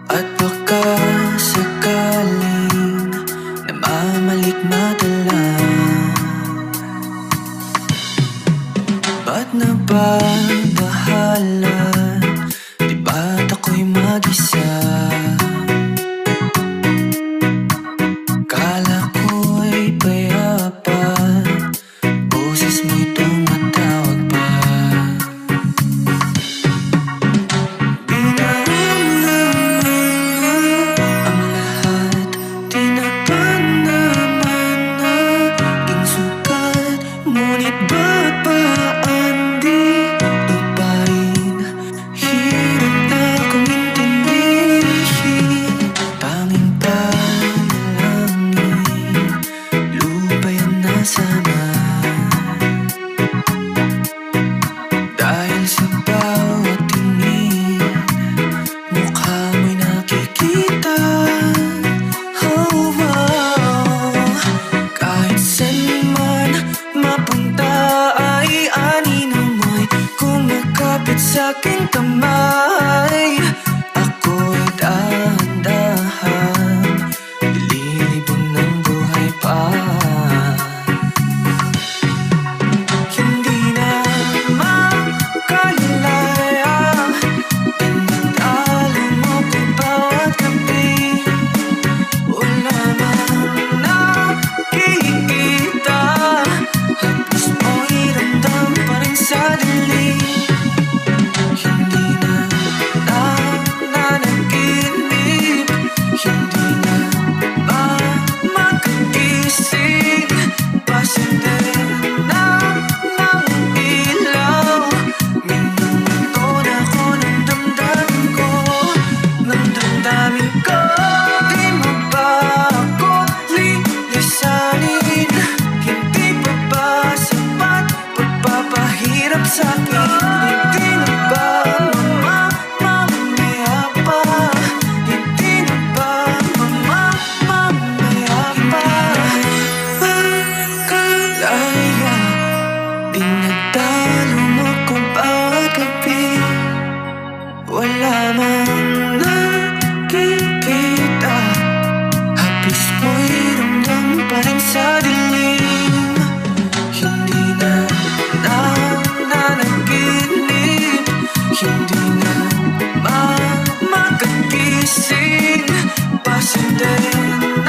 At baka sakaling namamalikmadala. Ba't na ba dahalan? Di ba't ako'y mag-isa? Kala ko'y payapa, boses mo'y tumatawag pa. Ngunit ba't baan di lupain? Hirap na kong intindihin. Tanging panalangin, lupa yan na sana. Dahil sa bawat tingin, mukha mo'y nakikita. Oh, wow. Kahit saan man mapunta ay anino mo'y kumakapit sa'king kamay. Ako'y dahan-dahan ililibon ng buhay pa. Hindi na makalaya, tinatalo mo ko bawat gabi. Wala mang nakikita, hapos mo'y ramdam pa rin sa dilim. Hindi na nananaginip, hindi na makagising. Pasindihan na ng ilaw, minuto na ako ng damdamin ko, ng damdamin ko. Di mo ba ako lilisanin? Hindi pa ba sapat pagpapahirap sa'kin? Hindi na ba mamamaya pa? Hindi na ba mamamaya pa? Makalaya, dinadalo mo ko bawat gabi. Wala mang nakikita, hapis mo'y ramdam pa rin sa dilim. Hindi na nananaginip, hindi na makagising. Pasindihan